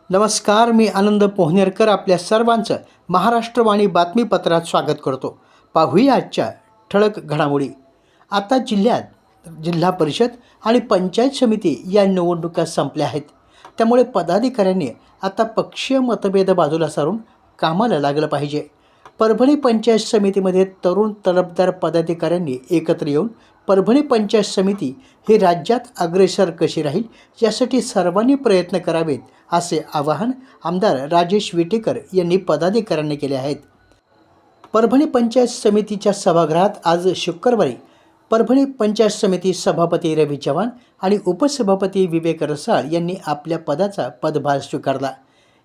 नमस्कार, मी आनंद पोहनेरकर आपल्या सर्वांचं महाराष्ट्रवाणी बातमीपत्रात स्वागत करतो. पाहूया आजच्या ठळक घडामोडी. आता जिल्ह्यात जिल्हा परिषद आणि पंचायत समिती या निवडणुका संपल्या आहेत. त्यामुळे पदाधिकाऱ्यांनी आता पक्षीय मतभेद बाजूला सारून कामाला लागलं पाहिजे. परभणी पंचायत समितीमध्ये तरुण तडफदार पदाधिकाऱ्यांनी एकत्र येऊन परभणी पंचायत समिती ही राज्यात अग्रेसर कशी राहील यासाठी सर्वांनी प्रयत्न करावेत, असे आवाहन आमदार राजेश विटेकर यांनी पदाधिकाऱ्यांना केले आहेत. परभणी पंचायत समितीच्या सभागृहात आज शुक्रवारी परभणी पंचायत समिती सभापती रवी चव्हाण आणि उपसभापती विवेक रसाळ यांनी आपल्या पदाचा पदभार स्वीकारला.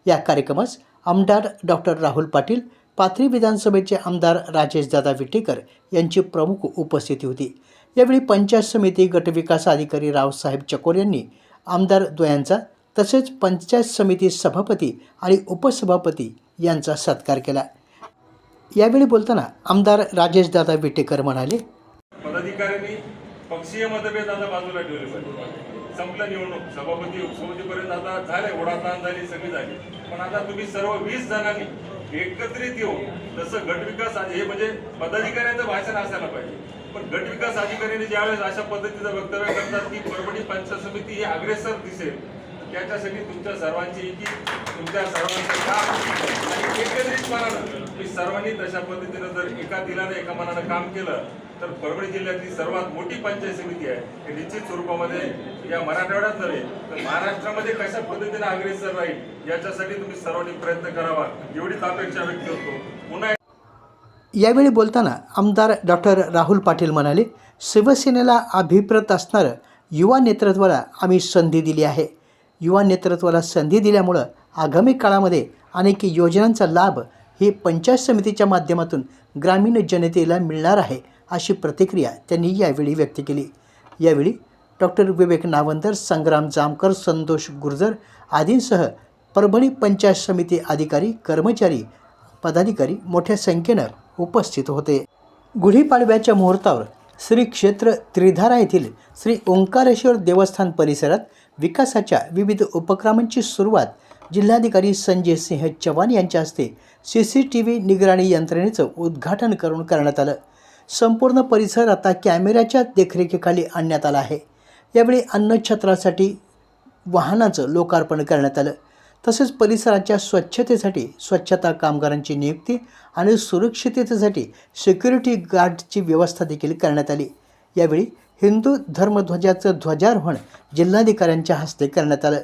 या कार्यक्रमास आमदार डॉक्टर राहुल पाटील, पाथरी विधानसभेचे आमदार राजेशदादा विटेकर यांची प्रमुख उपस्थिती होती. यावेळी पंचायत समिती गटविकास अधिकारी रावसाहेब चकोर यांनी आमदार द्वयांचा तसेच पंचायत समिती सभापती आणि उपसभापती यांचा सत्कार केला. यावेळी बोलताना आमदार राजेशदादा विटेकर म्हणाले, पदाधिकाऱ्यांनी पक्षीय मतभेद आता बाजूला ठेवले पाहिजे. संपलं निवडणूक, सभापती उपसभापतीपर्यंत आता झाले, ओढाताण झाली, सगळी झाली. पण आता तुम्ही सर्व 20 जणांनी एकत्रित येऊन जसं गटविकास हे म्हणजे पदाधिकाऱ्यांचं भाषण असायला पाहिजे. पण गटविकास अधिकाऱ्यांनी ज्यावेळेस अशा पद्धतीचं वक्तव्य करतात की परभणी पंचायत समिती ही अग्रेसर दिसेल, त्याच्यासाठी तुमच्या सर्वांची तुमच्या सर्वांचं काम आणि एकत्रितपणानं तुम्ही सर्वांनी तशा पद्धतीनं जर एका दिलाने एका मनानं काम केलं तर परभणी जिल्ह्यातली सर्वात मोठी पंचायत समिती आहे हे निश्चित स्वरूपामध्ये या मराठवाड्यात नव्हे तर महाराष्ट्रामध्ये कशा पद्धतीने अग्रेसर राहील याच्यासाठी तुम्ही सर्वांनी प्रयत्न करावा एवढीच अपेक्षा व्यक्त करतो. पुन्हा यावेळी बोलताना आमदार डॉक्टर राहुल पाटील म्हणाले, शिवसेनेला अभिप्रेत असणारं युवा नेतृत्वाला आम्ही संधी दिली आहे. युवा नेतृत्वाला संधी दिल्यामुळं आगामी काळामध्ये अनेक योजनांचा लाभ हे पंचायत समितीच्या माध्यमातून ग्रामीण जनतेला मिळणार आहे, अशी प्रतिक्रिया त्यांनी यावेळी व्यक्त केली. यावेळी डॉक्टर विवेक नावंदर, संग्राम जामकर, संतोष गुर्जर आदींसह परभणी पंचायत समिती अधिकारी, कर्मचारी, पदाधिकारी मोठ्या संख्येनं उपस्थित होते. गुढीपाडव्याच्या मुहूर्तावर श्री क्षेत्र त्रिधारा येथील श्री ओंकारेश्वर देवस्थान परिसरात विकासाच्या विविध उपक्रमांची सुरुवात जिल्हाधिकारी संजय सिंह चव्हाण यांच्या हस्ते CCTV निगराणी यंत्रणेचं उद्घाटन करून करण्यात आलं. संपूर्ण परिसर आता कॅमेऱ्याच्या देखरेखीखाली आणण्यात आला आहे. यावेळी अन्नछत्रासाठी वाहनाचं लोकार्पण करण्यात आलं. तसेच परिसराच्या स्वच्छतेसाठी स्वच्छता कामगारांची नियुक्ती आणि सुरक्षिततेसाठी सिक्युरिटी गार्डची व्यवस्था देखील करण्यात आली. यावेळी हिंदू धर्मध्वजाचं ध्वजारोहण जिल्हाधिकाऱ्यांच्या हस्ते करण्यात आलं.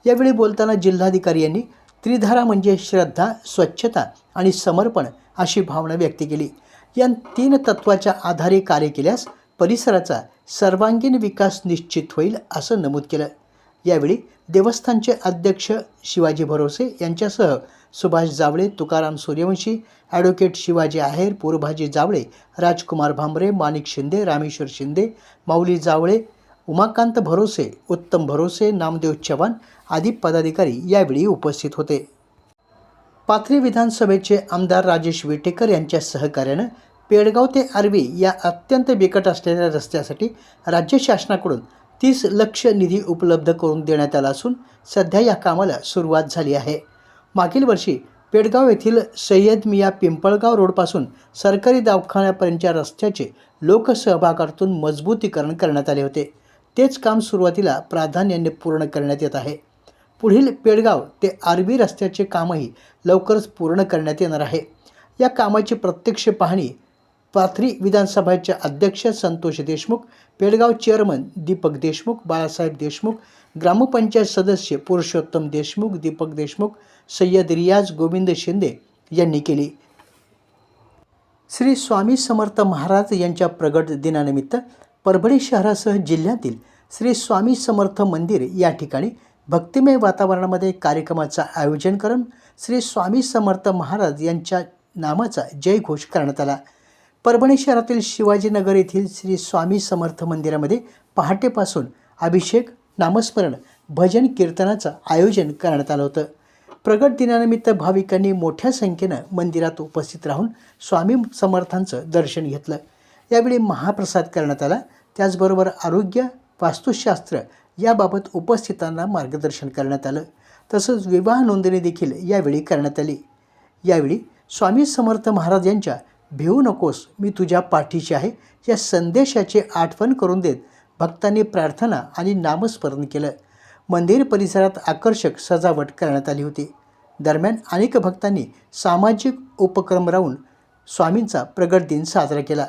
यावेळी बोलताना जिल्हाधिकारी यांनी त्रिधारा म्हणजे श्रद्धा, स्वच्छता आणि समर्पण अशी भावना व्यक्त केली. या 3 तत्वाच्या आधारे कार्य केल्यास परिसराचा सर्वांगीण विकास निश्चित होईल, असं नमूद केलं. यावेळी देवस्थानचे अध्यक्ष शिवाजी भरोसे यांच्यासह सुभाष जावळे, तुकाराम सूर्यवंशी, ॲडव्होकेट शिवाजी आहेर, पूर्भाजी जावळे, राजकुमार भांबरे, माणिक शिंदे, रामेश्वर शिंदे, माऊली जावळे, उमाकांत भरोसे, उत्तम भरोसे, नामदेव चव्हाण आदी पदाधिकारी यावेळी उपस्थित होते. पाथरी विधानसभेचे आमदार राजेश विटेकर यांच्या सहकार्यानं पेडगाव ते आर्वी या अत्यंत बिकट असलेल्या रस्त्यासाठी राज्य शासनाकडून 30 लाख निधी उपलब्ध करून देण्यात आला असून सध्या या कामाला सुरुवात झाली आहे. मागील वर्षी पेडगाव येथील सय्यद मिया पिंपळगाव रोडपासून सरकारी दवाखान्यापर्यंतच्या रस्त्याचे लोकसहभागातून मजबूतीकरण करण्यात आले होते. तेच काम सुरुवातीला प्राधान्याने पूर्ण करण्यात येत आहे. पुढील पेडगाव ते आर्वी रस्त्याचे कामही लवकरच पूर्ण करण्यात येणार आहे. या कामाची प्रत्यक्ष पाहणी पाथरी विधानसभेचे अध्यक्ष संतोष देशमुख, पेडगाव चेअरमन दीपक देशमुख, बाळासाहेब देशमुख, ग्रामपंचायत सदस्य पुरुषोत्तम देशमुख, दीपक देशमुख, सय्यद रियाज, गोविंद शिंदे यांनी केली. श्री स्वामी समर्थ महाराज यांच्या प्रगट दिनानिमित्त परभणी शहरासह जिल्ह्यातील श्री स्वामी समर्थ मंदिर या ठिकाणी भक्तिमय वातावरणामध्ये कार्यक्रमाचं आयोजन करून श्री स्वामी समर्थ महाराज यांच्या नामाचा जयघोष करण्यात आला. परभणी शहरातील शिवाजीनगर येथील श्री स्वामी समर्थ मंदिरामध्ये पहाटेपासून अभिषेक, नामस्मरण, भजन कीर्तनाचं आयोजन करण्यात आलं होतं. प्रगट दिनानिमित्त भाविकांनी मोठ्या संख्येनं मंदिरात उपस्थित राहून स्वामी समर्थांचं दर्शन घेतलं. यावेळी महाप्रसाद करण्यात आला. त्याचबरोबर आरोग्य, वास्तुशास्त्र याबाबत उपस्थितांना मार्गदर्शन करण्यात आलं. तसंच विवाह नोंदणी देखील यावेळी करण्यात आली. यावेळी स्वामी समर्थ महाराज यांच्या भिवू नकोस मी तुझ्या पाठीशी आहे या संदेशाची आठवण करून देत भक्तांनी प्रार्थना आणि नामस्मरण केलं. मंदिर परिसरात आकर्षक सजावट करण्यात आली होती. दरम्यान अनेक भक्तांनी सामाजिक उपक्रम राहून स्वामींचा प्रगट दिन साजरा केला.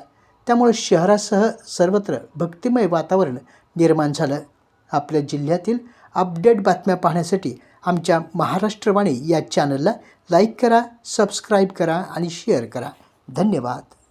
त्यामुळे शहरासह सर्वत्र भक्तिमय वातावरण निर्माण झालं. आपल्या जिल्ह्यातील अपडेट बातम्या पाहण्यासाठी आमच्या महाराष्ट्रवाणी या चॅनलला लाईक करा, सबस्क्राईब करा आणि शेअर करा. धन्यवाद.